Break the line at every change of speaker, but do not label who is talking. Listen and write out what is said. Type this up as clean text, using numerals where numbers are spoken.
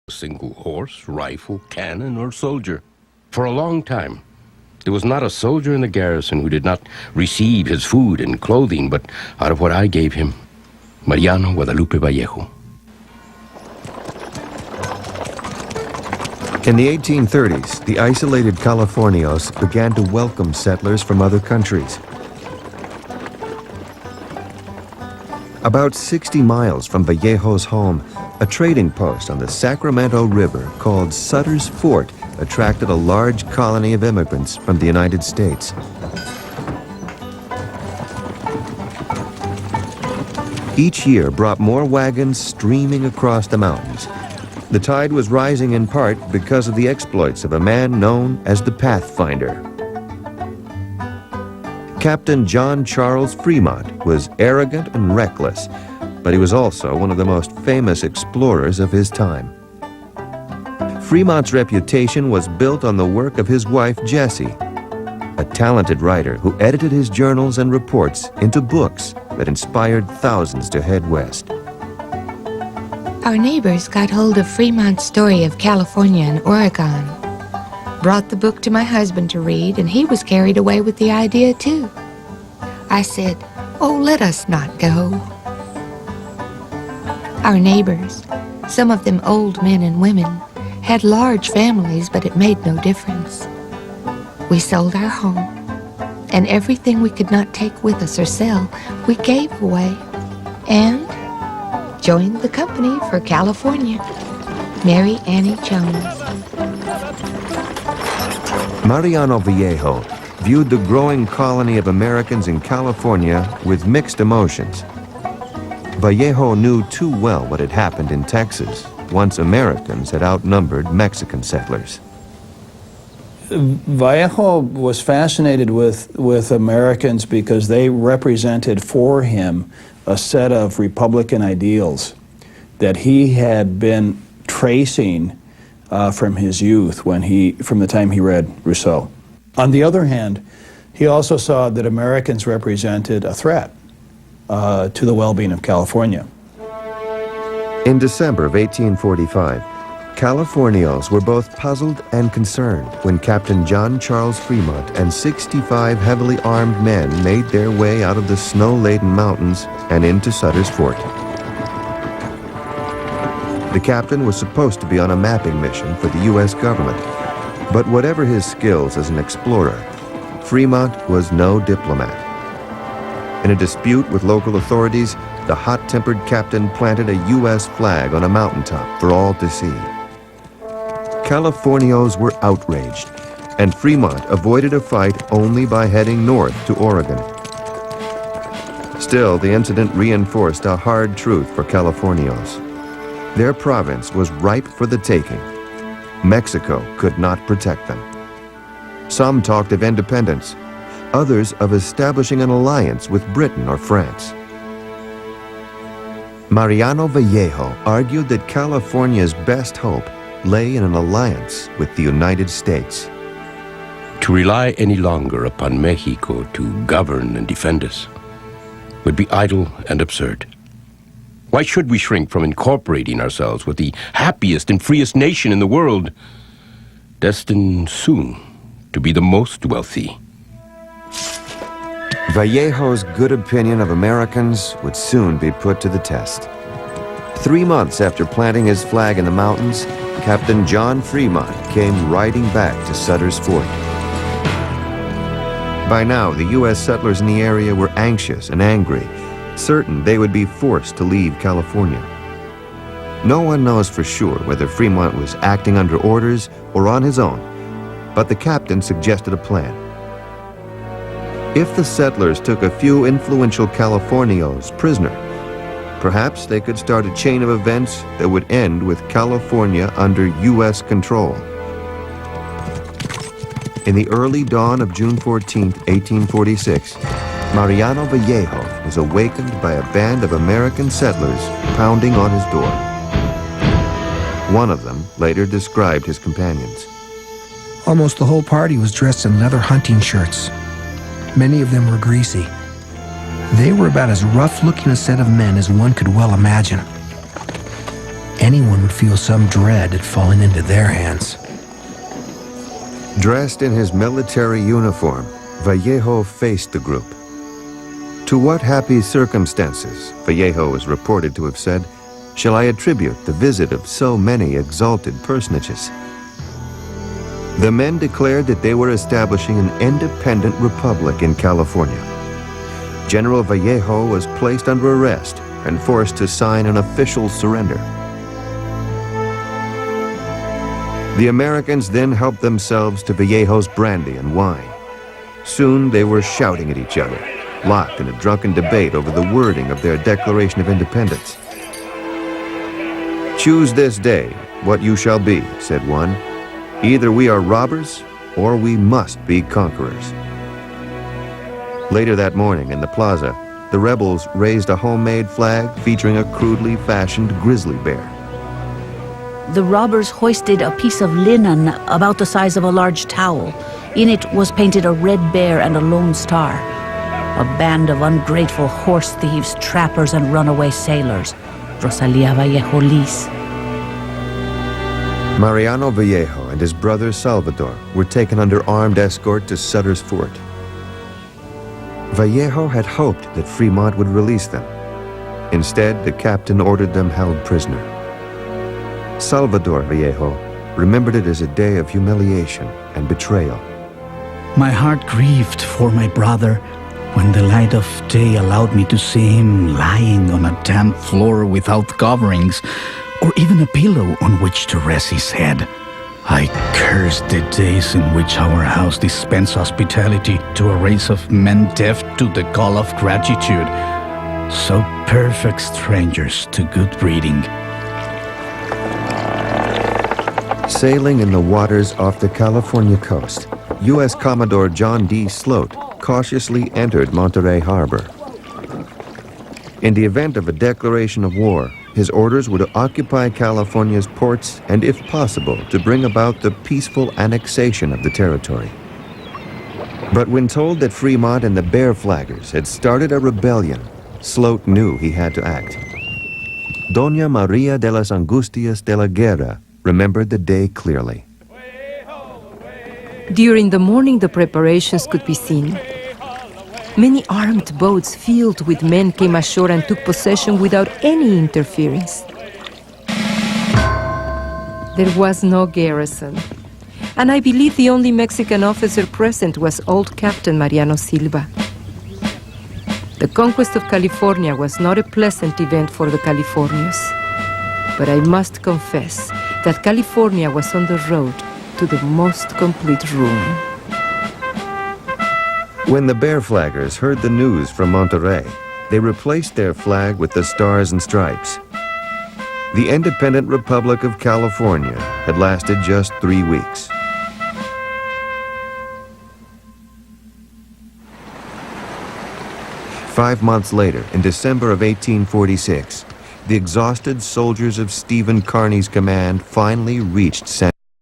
single horse, rifle, cannon, or soldier. For a long time, there was not a soldier in the garrison who did not receive his food and clothing, but out of what I gave him, Mariano Guadalupe Vallejo.
In the 1830s, the isolated Californios began to welcome settlers from other countries. About 60 miles from Vallejo's home, a trading post on the Sacramento River called Sutter's Fort attracted a large colony of immigrants from the United States. Each year brought more wagons streaming across the mountains. The tide was rising in part because of the exploits of a man known as the Pathfinder. Captain John Charles Fremont was arrogant and reckless, but he was also one of the most famous explorers of his time. Fremont's reputation was built on the work of his wife, Jessie, a talented writer who edited his journals and reports into books that inspired thousands to head west.
Our neighbors got hold of Fremont's story of California and Oregon, brought the book to my husband to read, and he was carried away with the idea too. I said, "Oh, let us not go." Our neighbors, some of them old men and women, had large families, but it made no difference. We sold our home, and everything we could not take with us or sell, we gave away, and joined the company for California. Mary Annie Jones.
Mariano Vallejo viewed the growing colony of Americans in California with mixed emotions. Vallejo knew too well what had happened in Texas once Americans had outnumbered Mexican settlers.
Vallejo was fascinated with Americans because they represented for him a set of Republican ideals that he had been tracing from his youth from the time he read Rousseau. On the other hand, he also saw that Americans represented a threat to the well-being of California.
In December of 1845, Californios were both puzzled and concerned when Captain John Charles Fremont and 65 heavily armed men made their way out of the snow-laden mountains and into Sutter's Fort. The captain was supposed to be on a mapping mission for the U.S. government, but whatever his skills as an explorer, Fremont was no diplomat. In a dispute with local authorities, the hot-tempered captain planted a U.S. flag on a mountaintop for all to see. Californios were outraged, and Fremont avoided a fight only by heading north to Oregon. Still, the incident reinforced a hard truth for Californios. Their province was ripe for the taking. Mexico could not protect them. Some talked of independence, others of establishing an alliance with Britain or France. Mariano Vallejo argued that California's best hope lay in an alliance with the United States.
To rely any longer upon Mexico to govern and defend us would be idle and absurd. Why should we shrink from incorporating ourselves with the happiest and freest nation in the world, destined soon to be the most wealthy?
Vallejo's good opinion of Americans would soon be put to the test. 3 months after planting his flag in the mountains, Captain John Fremont came riding back to Sutter's Fort. By now, the U.S. settlers in the area were anxious and angry, certain they would be forced to leave California. No one knows for sure whether Fremont was acting under orders or on his own, but the captain suggested a plan. If the settlers took a few influential Californios prisoner, perhaps they could start a chain of events that would end with California under U.S. control. In the early dawn of June 14, 1846, Mariano Vallejo was awakened by a band of American settlers pounding on his door. One of them later described his companions.
Almost the whole party was dressed in leather hunting shirts. Many of them were greasy. They were about as rough-looking a set of men as one could well imagine. anyone would feel some dread at falling into their hands.
Dressed in his military uniform, Vallejo faced the group. To what happy circumstances, Vallejo is reported to have said, shall I attribute the visit of so many exalted personages? The men declared that they were establishing an independent republic in California. General Vallejo was placed under arrest and forced to sign an official surrender. The Americans then helped themselves to Vallejo's brandy and wine. Soon they were shouting at each other, locked in a drunken debate over the wording of their Declaration of Independence. "Choose this day what you shall be," said one. "Either we are robbers or we must be conquerors." Later that morning in the plaza, the rebels raised a homemade flag featuring a crudely fashioned grizzly bear.
The robbers hoisted a piece of linen about the size of a large towel. In it was painted a red bear and a lone star. A band of ungrateful horse thieves, trappers, and runaway sailors. Rosalia Vallejo Lis.
Mariano Vallejo and his brother Salvador were taken under armed escort to Sutter's Fort. Vallejo had hoped that Fremont would release them. Instead, the captain ordered them held prisoner. Salvador Vallejo remembered it as a day of humiliation and betrayal.
My heart grieved for my brother when the light of day allowed me to see him lying on a damp floor without coverings or even a pillow on which to rest his head. I cursed the days in which our house dispensed hospitality to a race of men deaf to the call of gratitude, so perfect strangers to good breeding.
Sailing in the waters off the California coast, U.S. Commodore John D. Sloat cautiously entered Monterey Harbor. In the event of a declaration of war, his orders were to occupy California's ports and, if possible, to bring about the peaceful annexation of the territory. But when told that Fremont and the Bear Flaggers had started a rebellion, Sloat knew he had to act. Doña Maria de las Angustias de la Guerra remembered the day clearly.
During the morning, the preparations could be seen. Many armed boats filled with men came ashore and took possession without any interference. There was no garrison, and I believe the only Mexican officer present was old Captain Mariano Silva. The conquest of California was not a pleasant event for the Californios, but I must confess that California was on the road to the most complete ruin.
When the Bear Flaggers heard the news from Monterey, they replaced their flag with the Stars and Stripes. The independent Republic of California had lasted just 3 weeks. Five months later, in December of 1846, the exhausted soldiers of Stephen Kearny's command finally reached San